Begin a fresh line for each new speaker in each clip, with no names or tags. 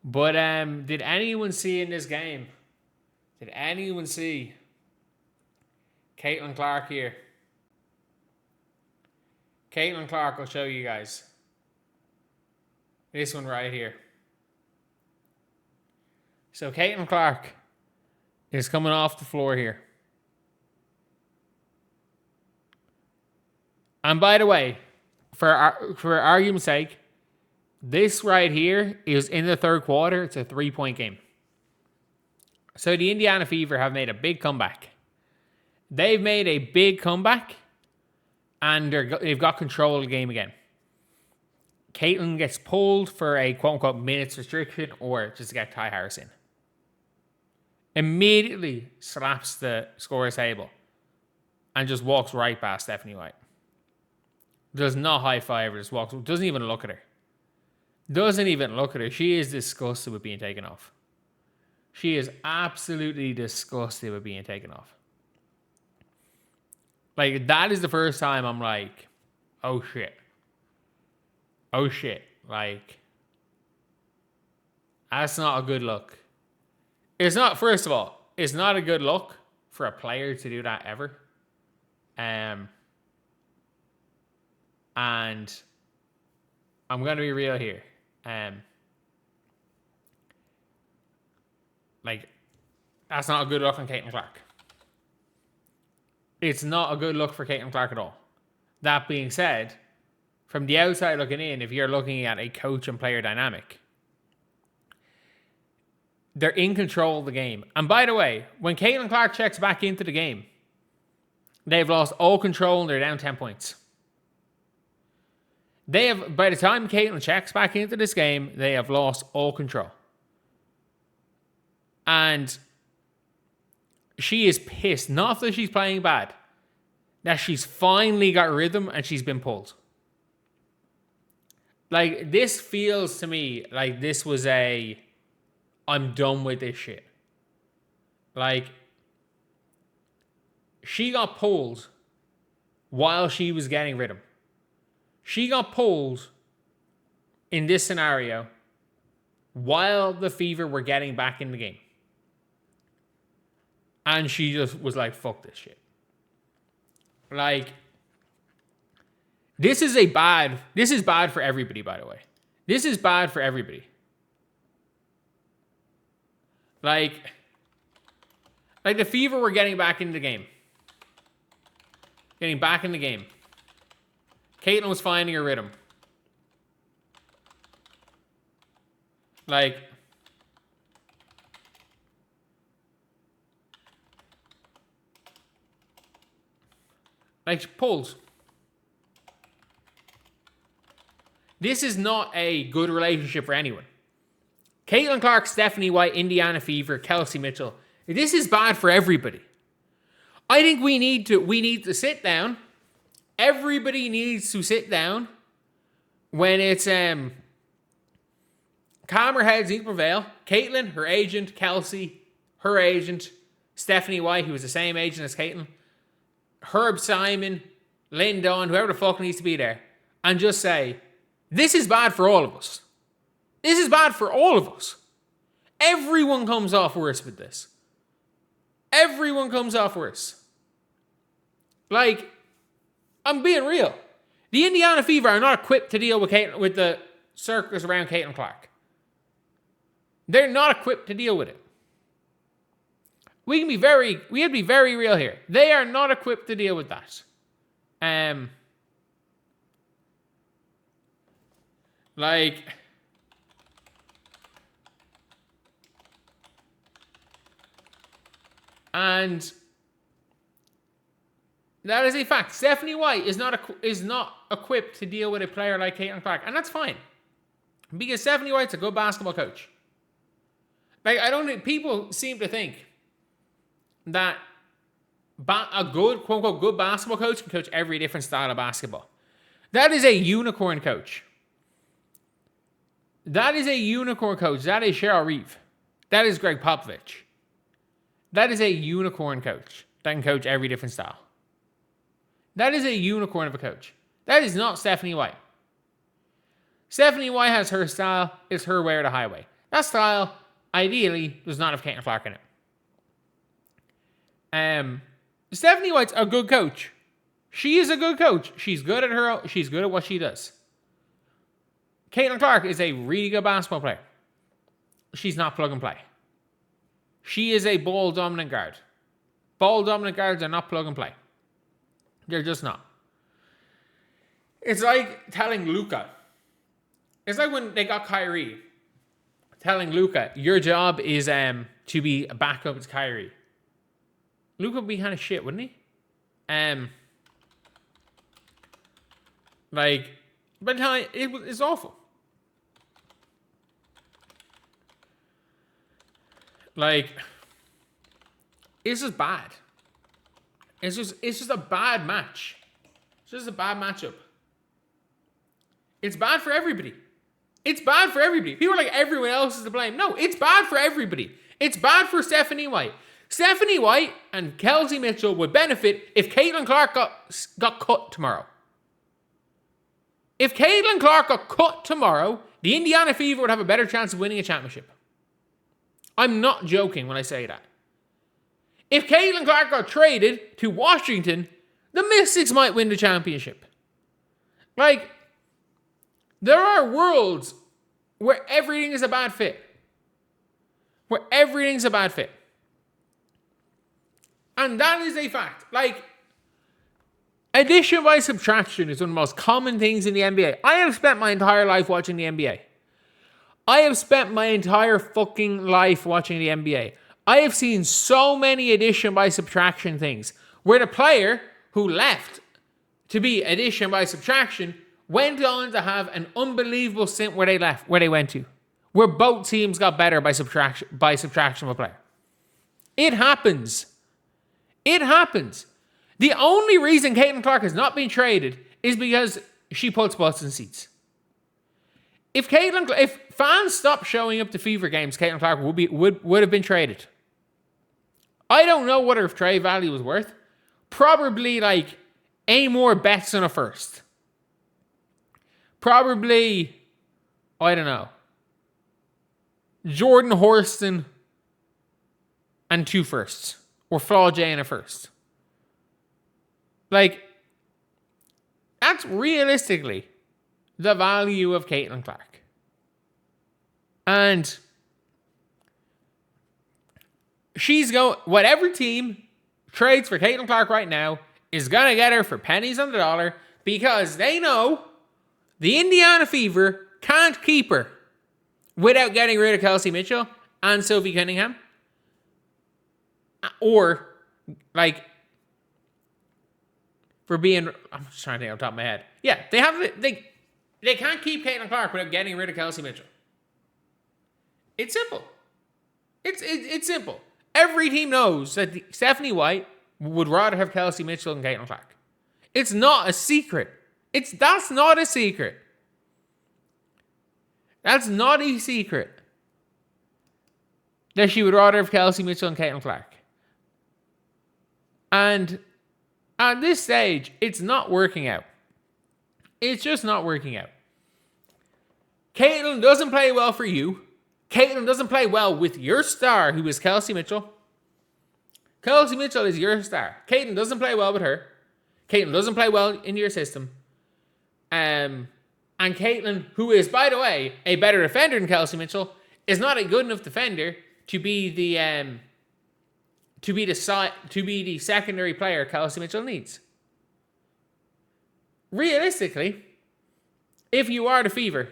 But did anyone see in this game? Did anyone see Caitlin Clark here? Caitlin Clark, I'll show you guys. This one right here. So Caitlin Clark is coming off the floor here. And by the way, for argument's sake, this right here is in the third quarter. It's a 3-point game. So the Indiana Fever have made a big comeback. They've made a big comeback, and they've got control of the game again. Caitlin gets pulled for a quote-unquote minutes restriction or just to get Ty Harris in. Immediately slaps the scorer's table and just walks right past Stephanie White. Does not high-five her, just walks, doesn't even look at her. Doesn't even look at her. She is disgusted with being taken off. She is absolutely disgusted with being taken off. Like, that is the first time I'm like, oh shit. Oh shit. Like, that's not a good look. It's not, first of all, it's not a good look for a player to do that ever. And I'm going to be real here. Like, that's not a good look on Caitlin Clark. It's not a good look for Caitlin Clark at all. That being said, from the outside looking in, if you're looking at a coach and player dynamic, they're in control of the game. And by the way, when Caitlin Clark checks back into the game, they've lost all control and they're down 10 points. They have, by the time Caitlin checks back into this game, they have lost all control. And she is pissed. Not that she's playing bad. That she's finally got rhythm and she's been pulled. Like, this feels to me like this was I'm done with this shit. Like, she got pulled while she was getting rhythm. She got pulled in this scenario while the Fever were getting back in the game. And she just was like, fuck this shit. Like, this is bad for everybody, by the way. This is bad for everybody. Like the Fever were getting back into the game. Getting back in the game. Caitlin was finding her rhythm. Like pulls. This is not a good relationship for anyone. Caitlin Clark, Stephanie White, Indiana Fever, Kelsey Mitchell. This is bad for everybody. I think we need to sit down. Everybody needs to sit down when it's calmer heads need to prevail. Caitlin, her agent, Kelsey, her agent, Stephanie White, who was the same agent as Caitlin, Herb Simon, Lynn Dawn, whoever the fuck needs to be there, and just say, this is bad for all of us. This is bad for all of us. Everyone comes off worse with this. Everyone comes off worse. Like, I'm being real. The Indiana Fever are not equipped to deal with the circus around Caitlin Clark. They're not equipped to deal with it. We have to be very real here. They are not equipped to deal with that. And that is a fact. Stephanie White is not equipped to deal with a player like Caitlin Clark, and that's fine because Stephanie White's a good basketball coach. Like, I don't think people seem to think that a good, quote unquote, good basketball coach can coach every different style of basketball. That is a unicorn coach. That is a unicorn coach. That is Cheryl Reeve. That is Greg Popovich. That is a unicorn coach that can coach every different style. That is a unicorn of a coach. That is not Stephanie White. Stephanie White has her style. It's her way or the highway. That style, ideally, does not have Caitlin Clark in it. Stephanie White's a good coach. She is a good coach. She's good at what she does. Caitlin Clark is a really good basketball player. She's not plug and play. She is a ball dominant guard. Ball dominant guards are not plug and play. They're just not. It's like telling Luka. It's like when they got Kyrie. Telling Luka, your job is to be a backup to Kyrie. Luka would be kind of shit, wouldn't he? But it's awful. It's just bad. It's just a bad match. It's just a bad matchup. It's bad for everybody. It's bad for everybody. People are like, everyone else is to blame. No, it's bad for everybody. It's bad for Stephanie White. Stephanie White and Kelsey Mitchell would benefit if Caitlin Clark got cut tomorrow. If Caitlin Clark got cut tomorrow, the Indiana Fever would have a better chance of winning a championship. I'm not joking when I say that. If Caitlin Clark got traded to Washington, the Mystics might win the championship. There are worlds where everything is a bad fit. Where everything's a bad fit. And that is a fact. Addition by subtraction is one of the most common things in the NBA. I have spent my entire life watching the NBA. I have spent my entire fucking life watching the NBA. I have seen so many addition by subtraction things where the player who left to be addition by subtraction went on to have an unbelievable stint where they went to, where both teams got better by subtraction of a player. It happens. It happens. The only reason Caitlin Clark has not been traded is because she puts butts in seats. If fans stopped showing up to Fever games, Caitlin Clark would have been traded. I don't know what her trade value was worth. Probably a more bets than a first. Probably, I don't know, Jordan Horston and 2 firsts. Or Flaw J and a first. That's realistically the value of Caitlin Clark. And whatever team trades for Caitlin Clark right now is going to get her for pennies on the dollar because they know the Indiana Fever can't keep her without getting rid of Kelsey Mitchell and Sophie Cunningham. Or, for being, I'm just trying to think off the top of my head. Yeah, they can't keep Caitlin Clark without getting rid of Kelsey Mitchell. It's simple. It's simple. Every team knows that Stephanie White would rather have Kelsey Mitchell than Caitlin Clark. It's not a secret. That's not a secret. That's not a secret. That she would rather have Kelsey Mitchell and Caitlin Clark. And at this stage, it's not working out. It's just not working out. Caitlin doesn't play well for you. Caitlin doesn't play well with your star, who is Kelsey Mitchell. Kelsey Mitchell is your star. Caitlin doesn't play well with her. Caitlin doesn't play well in your system. And Caitlin, who is, by the way, a better defender than Kelsey Mitchell, is not a good enough defender to be the secondary player Kelsey Mitchell needs. Realistically, if you are the Fever,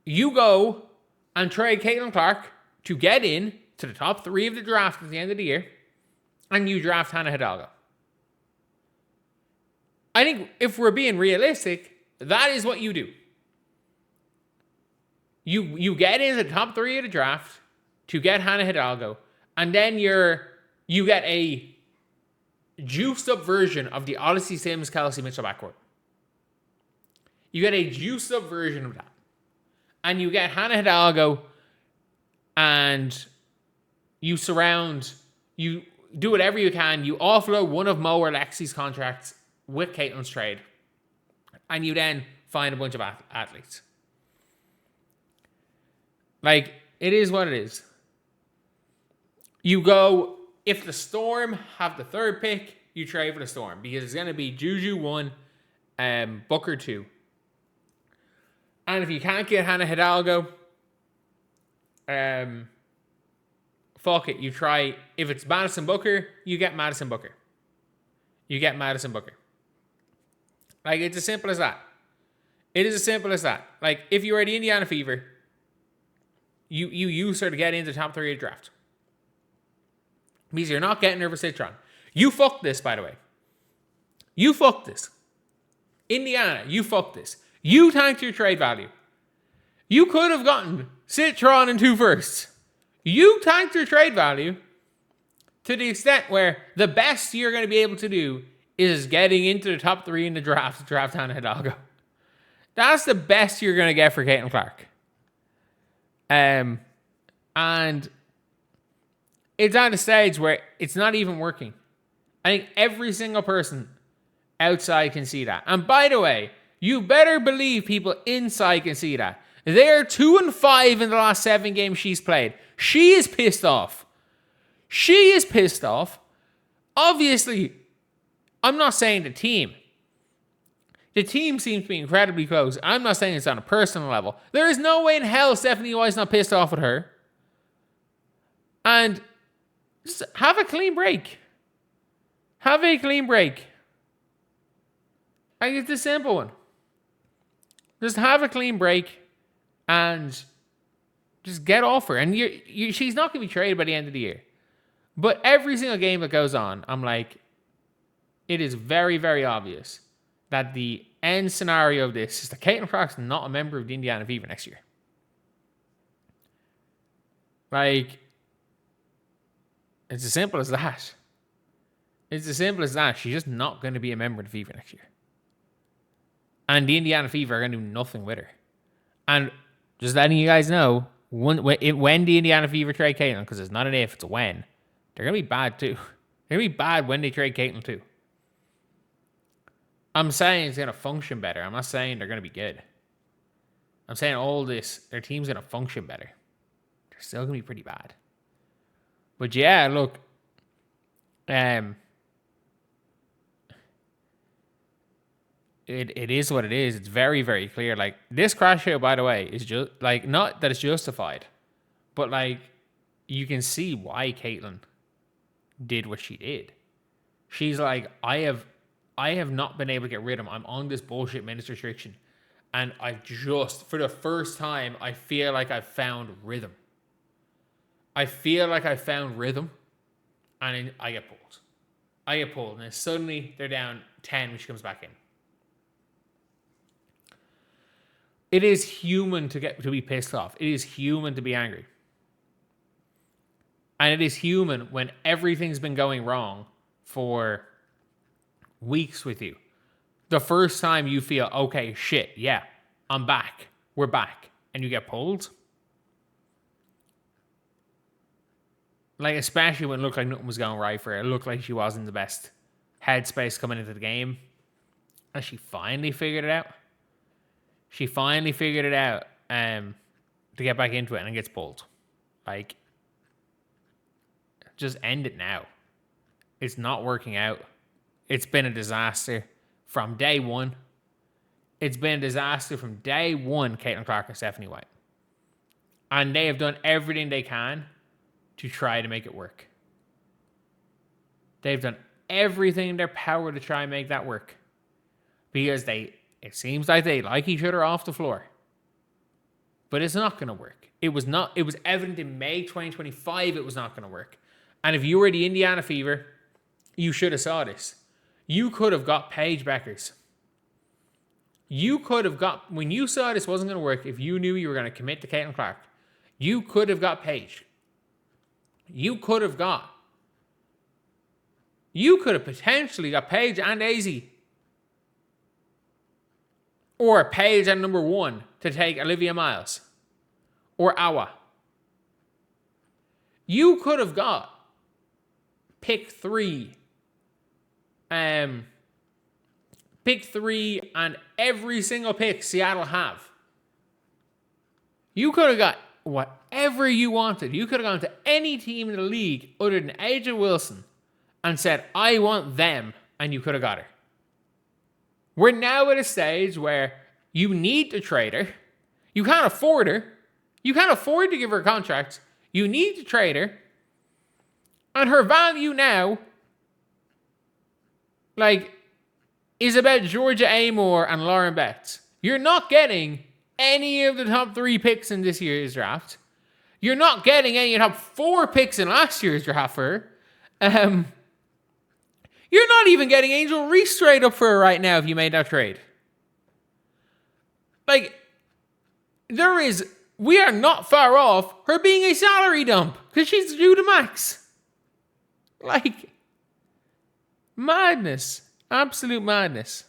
you go and trade Caitlin Clark to get in to the top 3 of the draft at the end of the year, and you draft Hannah Hidalgo. I think if we're being realistic, that is what you do. You get into the top 3 of the draft to get Hannah Hidalgo, and then you get a juiced up version of the Odyssey Sims Kelsey Mitchell backcourt. You get a juiced up version of that. And you get Hannah Hidalgo, and you do whatever you can. You offload one of Mo or Lexi's contracts with Caitlin's trade. And you then find a bunch of athletes. Like, it is what it is. You go, if the Storm have the third pick, you trade for the Storm. Because it's going to be Juju 1, Booker 2. And if you can't get Hannah Hidalgo, fuck it. You try, if it's Madison Booker, you get Madison Booker. You get Madison Booker. Like, it's as simple as that. It is as simple as that. Like, if you were the Indiana Fever, you use her to get into the top 3 of the draft. Means you're not getting her for Citron. You fucked this, by the way. You fucked this. Indiana, you fucked this. You tanked your trade value. You could have gotten Citron and 2 firsts. You tanked your trade value to the extent where the best you're going to be able to do is getting into the top 3 in the draft to draft Hannah Hidalgo. That's the best you're going to get for Caitlin Clark. And it's at a stage where it's not even working. I think every single person outside can see that. And by the way, you better believe people inside can see that. They're 2-5 in the last 7 games she's played. She is pissed off. She is pissed off. Obviously, I'm not saying the team. The team seems to be incredibly close. I'm not saying it's on a personal level. There is no way in hell Stephanie White's not pissed off with her. And just have a clean break. Have a clean break. Like, it's a simple one. Just have a clean break and just get off her. And she's not going to be traded by the end of the year. But every single game that goes on, I'm like, it is very, very obvious that the end scenario of this is that Caitlin Clark's not a member of the Indiana Fever next year. Like, it's as simple as that. It's as simple as that. She's just not going to be a member of the Fever next year. And the Indiana Fever are going to do nothing with her. And just letting you guys know, when the Indiana Fever trade Caitlin, because it's not an if, it's a when, they're going to be bad too. They're going to be bad when they trade Caitlin too. I'm saying it's going to function better. I'm not saying they're going to be good. I'm saying all this, their team's going to function better. They're still going to be pretty bad. But yeah, look, it is what it is. It's very, very clear. Like, this crash out, by the way, is just like, not that it's justified, but like, you can see why Caitlin did what she did. She's like, I have not been able to get rid of him. I'm on this bullshit minutes restriction. And I've just, for the first time, I feel like I've found rhythm. I feel like I found rhythm. And then I get pulled. And then suddenly they're down 10 when she comes back in. It is human to be pissed off. It is human to be angry. And it is human when everything's been going wrong for weeks with you. The first time you feel, okay, shit, yeah, I'm back. We're back. And you get pulled. Like, especially when it looked like nothing was going right for her. It looked like she wasn't in the best headspace coming into the game. And she finally figured it out. She finally figured it out to get back into it, and it gets pulled. Like, just end it now. It's not working out. It's been a disaster from day one. It's been a disaster from day one, Caitlin Clark and Stephanie White. And they have done everything they can to try to make it work. They've done everything in their power to try and make that work. Because it seems like they like each other off the floor. But it's not going to work. It was evident in May 2025 it was not going to work. And if you were the Indiana Fever, you should have saw this. You could have got Paige Bueckers. You could have got, when you saw this wasn't going to work, if you knew you were going to commit to Caitlin Clark, you could have got Paige. You could have potentially got Paige and Daisy. Or Paige at number 1 to take Olivia Miles. Or Awa. You could have got pick 3. Pick 3 and every single pick Seattle have. You could have got whatever you wanted. You could have gone to any team in the league other than Angel Wilson and said, I want them, and you could have got her. We're now at a stage where you need to trade her. You can't afford her. You can't afford to give her a contract. You need to trade her. And her value now, is about Georgia Amore and Lauren Betts. You're not getting any of the top 3 picks in this year's draft. You're not getting any of the top 4 picks in last year's draft for her. You're not even getting Angel Reese straight up for her right now if you made that trade. We are not far off her being a salary dump because she's due to max. Madness. Absolute madness.